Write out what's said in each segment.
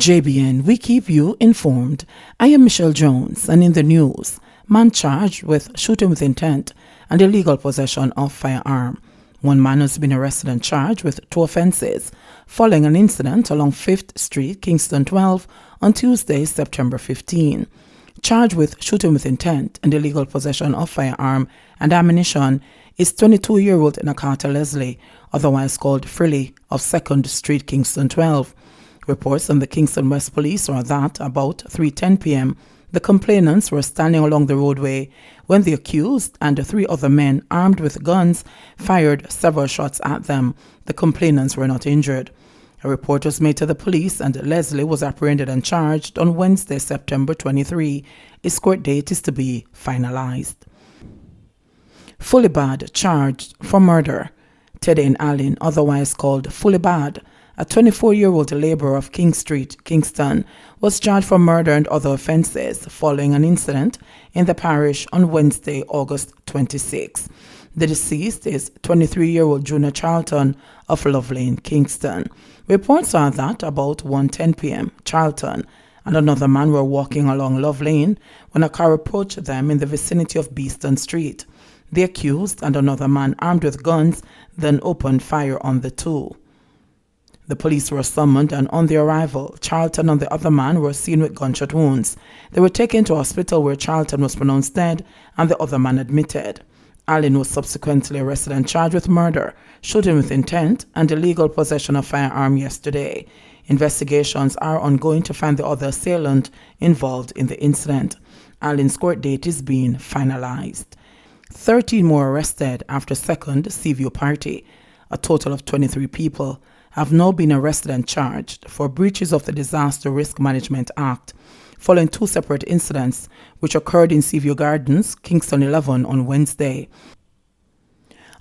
JBN, we keep you informed. I am Michelle Jones, and in the news, man charged with shooting with intent and illegal possession of firearm. One man has been arrested and charged with 2 offences following an incident along 5th Street, Kingston 12, on Tuesday, September 15. Charged with shooting with intent and illegal possession of firearm and ammunition is 22-year-old Nakata Leslie, otherwise called Frilly, of 2nd Street, Kingston 12. Reports from the Kingston West Police are that about 3:10 p.m., the complainants were standing along the roadway when the accused and 3 other men armed with guns fired several shots at them. The complainants were not injured. A report was made to the police and Leslie was apprehended and charged on Wednesday, September 23. His court date is to be finalized. Fully Bad charged for murder. Teddy Allen, otherwise called Fully Bad, a 24-year-old laborer of King Street, Kingston, was charged for murder and other offences following an incident in the parish on Wednesday, August 26. The deceased is 23-year-old Junior Charlton of Love Lane, Kingston. Reports are that about 1:10 p.m., Charlton and another man were walking along Love Lane when a car approached them in the vicinity of Beeston Street. The accused and another man armed with guns then opened fire on the two. The police were summoned, and on their arrival, Charlton and the other man were seen with gunshot wounds. They were taken to a hospital where Charlton was pronounced dead and the other man admitted. Allen was subsequently arrested and charged with murder, shooting with intent, and illegal possession of firearm yesterday. Investigations are ongoing to find the other assailant involved in the incident. Allen's court date is being finalized. 13 more arrested after second Seaview party. A total of 23 people have now been arrested and charged for breaches of the Disaster Risk Management Act following 2 separate incidents which occurred in Seaview Gardens, Kingston 11 on Wednesday.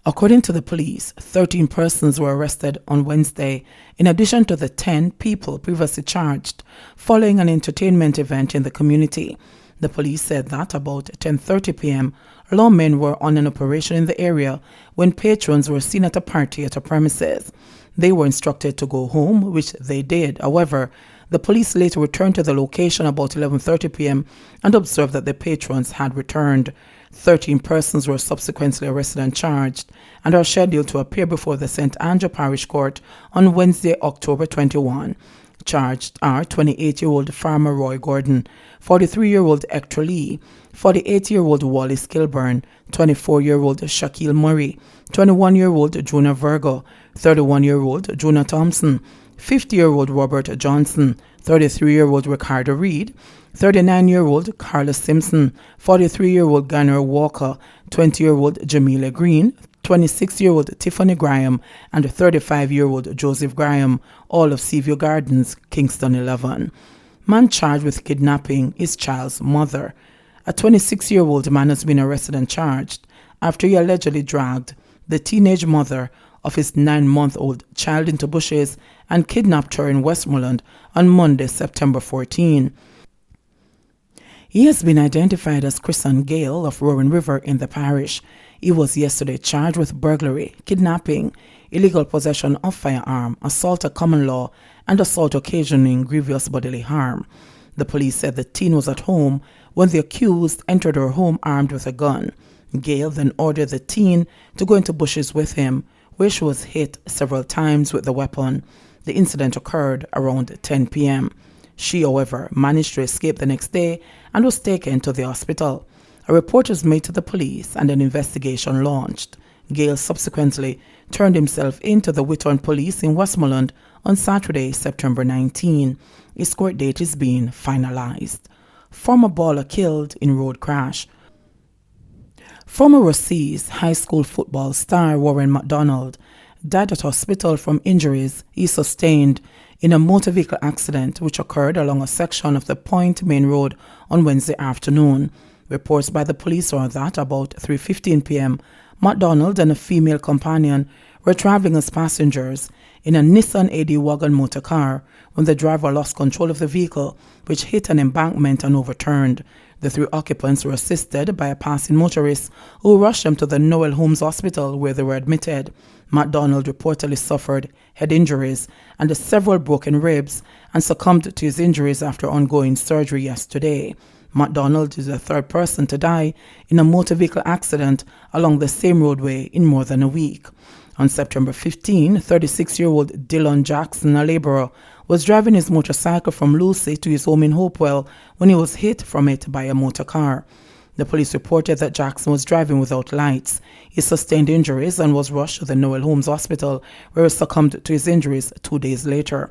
According to the police, 13 persons were arrested on Wednesday, in addition to the 10 people previously charged following an entertainment event in the community. The police said that about 10:30 p.m., lawmen were on an operation in the area when patrons were seen at a party at a premises. They were instructed to go home, which they did. However, the police later returned to the location about 11:30 p.m. and observed that the patrons had returned. 13 persons were subsequently arrested and charged and are scheduled to appear before the St. Andrew Parish Court on Wednesday, October 21. Charged are 28-year-old Farmer Roy Gordon, 43-year-old Hector Lee, 48-year-old Wallace Kilburn, 24-year-old Shaquille Murray, 21-year-old Jonah Virgo, 31-year-old Jonah Thompson, 50-year-old Robert Johnson, 33-year-old Ricardo Reed, 39-year-old Carlos Simpson, 43-year-old Gunnar Walker, 20-year-old Jamila Green, 26-year-old Tiffany Graham, and 35-year-old Joseph Graham, all of Seaview Gardens, Kingston 11. Man charged with kidnapping is child's mother. A 26-year-old man has been arrested and charged after he allegedly dragged the teenage mother of his 9-month-old child into bushes and kidnapped her in Westmoreland on Monday, September 14. He has been identified as Christian Gale of Roaring River in the parish. He was yesterday charged with burglary, kidnapping, illegal possession of firearm, assault at common law, and assault occasioning grievous bodily harm. The police said the teen was at home when the accused entered her home armed with a gun. Gale then ordered the teen to go into bushes with him, where she was hit several times with the weapon. The incident occurred around 10 p.m. She, however, managed to escape the next day and was taken to the hospital. A report was made to the police and an investigation launched. Gale subsequently turned himself into the Whitton Police in Westmoreland on Saturday, September 19. His court date is being finalized. Former baller killed in road crash. Former Rossies High School football star Warren McDonald died at hospital from injuries he sustained in a motor vehicle accident which occurred along a section of the Point Main Road on Wednesday afternoon. Reports by the police are that about 3:15 p.m., McDonald and a female companion were traveling as passengers in a Nissan AD wagon motor car when the driver lost control of the vehicle, which hit an embankment and overturned. The 3 occupants were assisted by a passing motorist who rushed them to the Noel Holmes Hospital where they were admitted. MacDonald reportedly suffered head injuries and several broken ribs and succumbed to his injuries after ongoing surgery yesterday. MacDonald is the third person to die in a motor vehicle accident along the same roadway in more than a week. On September 15, 36-year-old Dylan Jackson, a laborer, was driving his motorcycle from Lucy to his home in Hopewell when he was hit from it by a motor car. The police reported that Jackson was driving without lights. He sustained injuries and was rushed to the Noel Holmes Hospital, where he succumbed to his injuries 2 days later.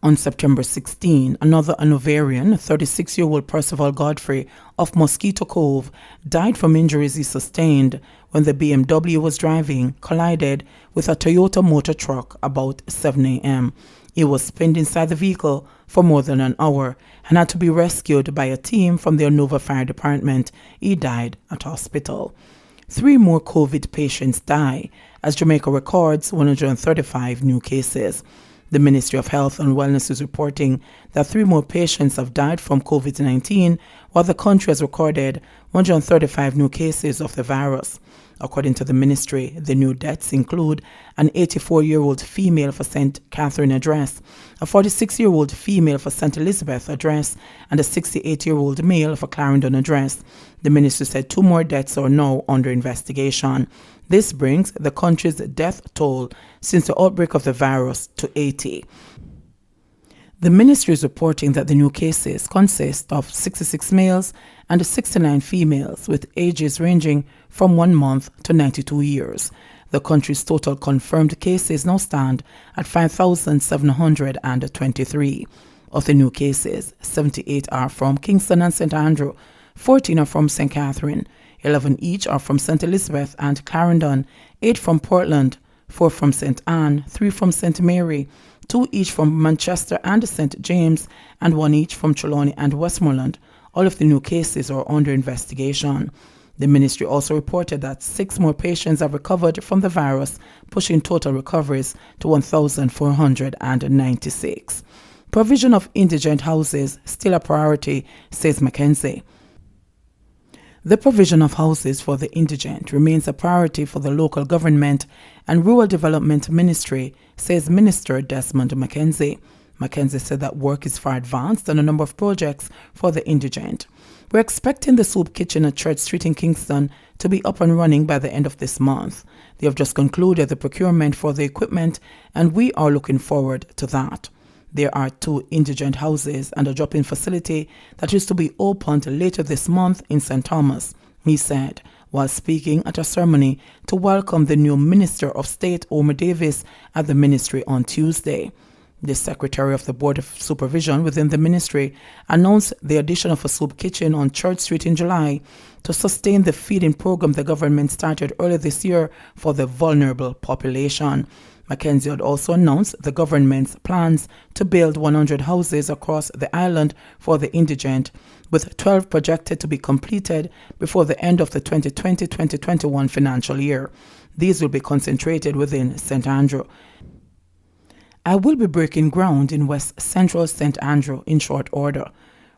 On September 16, another Hanoverian, 36-year-old Percival Godfrey of Mosquito Cove, died from injuries he sustained when the BMW was driving collided with a Toyota motor truck about 7 a.m. He was pinned inside the vehicle for more than an hour and had to be rescued by a team from the Nova Fire Department. He died at hospital. 3 more COVID patients die as Jamaica records 135 new cases. The Ministry of Health and Wellness is reporting that 3 more patients have died from COVID-19, while the country has recorded 135 new cases of the virus. According to the ministry, the new deaths include an 84-year-old female for St. Catherine Address, a 46-year-old female for St. Elizabeth Address, and a 68-year-old male for Clarendon Address. The ministry said 2 more deaths are now under investigation. This brings the country's death toll since the outbreak of the virus to 80. The ministry is reporting that the new cases consist of 66 males and 69 females with ages ranging from 1 month to 92 years. The country's total confirmed cases now stand at 5,723. Of the new cases, 78 are from Kingston and St. Andrew, 14 are from St. Catherine, 11 each are from St. Elizabeth and Clarendon, 8 from Portland, 4 from St. Anne, 3 from St. Mary, 2 each from Manchester and St. James, and 1 each from Trelawney and Westmoreland. All of the new cases are under investigation. The ministry also reported that 6 more patients have recovered from the virus, pushing total recoveries to 1,496. Provision of indigent houses still a priority, says Mackenzie. The provision of houses for the indigent remains a priority for the local government and rural development ministry, says Minister Desmond Mackenzie. Mackenzie said that work is far advanced on a number of projects for the indigent. We're expecting the soup kitchen at Church Street in Kingston to be up and running by the end of this month. They have just concluded the procurement for the equipment, and we are looking forward to that. There are 2 indigent houses and a drop-in facility that is to be opened later this month in St. Thomas, he said, while speaking at a ceremony to welcome the new Minister of State, Omer Davis, at the ministry on Tuesday. The Secretary of the Board of Supervision within the ministry announced the addition of a soup kitchen on Church Street in July to sustain the feeding program the government started earlier this year for the vulnerable population. Mackenzie had also announced the government's plans to build 100 houses across the island for the indigent, with 12 projected to be completed before the end of the 2020-2021 financial year. These will be concentrated within St. Andrew. I will be breaking ground in West Central St. Andrew in short order,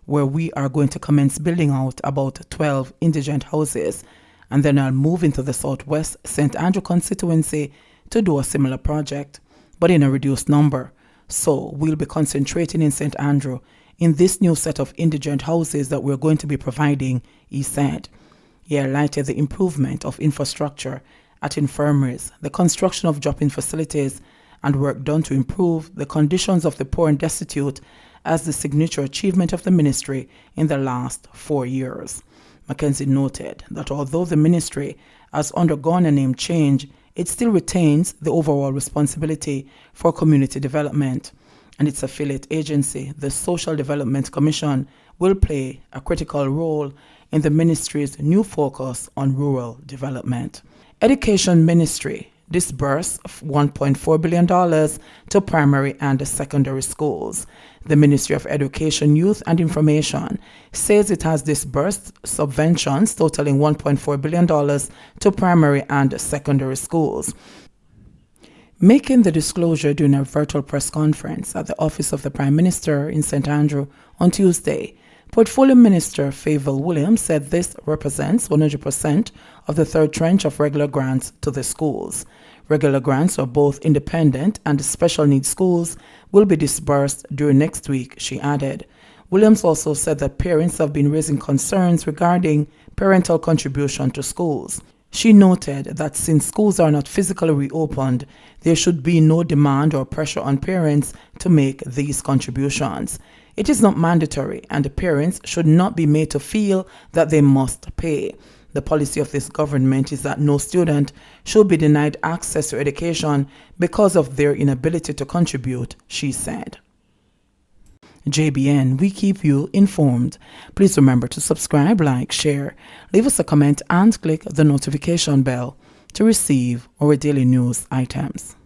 where we are going to commence building out about 12 indigent houses, and then I'll move into the Southwest St. Andrew constituency to do a similar project, but in a reduced number. So we'll be concentrating in St. Andrew in this new set of indigent houses that we're going to be providing, he said. He highlighted the improvement of infrastructure at infirmaries, the construction of drop-in facilities, and work done to improve the conditions of the poor and destitute as the signature achievement of the ministry in the last 4 years. Mackenzie noted that although the ministry has undergone a name change, it still retains the overall responsibility for community development, and its affiliate agency, the Social Development Commission, will play a critical role in the ministry's new focus on rural development. Education Ministry disbursed $1.4 billion to primary and secondary schools. The Ministry of Education, Youth and Information says it has disbursed subventions totaling $1.4 billion to primary and secondary schools. Making the disclosure during a virtual press conference at the office of the Prime Minister in St. Andrew on Tuesday, Portfolio Minister Fayval Williams said this represents 100% of the third tranche of regular grants to the schools. Regular grants for both independent and special needs schools will be disbursed during next week, she added. Williams also said that parents have been raising concerns regarding parental contribution to schools. She noted that since schools are not physically reopened, there should be no demand or pressure on parents to make these contributions. It is not mandatory, and the parents should not be made to feel that they must pay. The policy of this government is that no student should be denied access to education because of their inability to contribute, she said. JBN, we keep you informed. Please remember to subscribe, like, share, leave us a comment, and click the notification bell to receive our daily news items.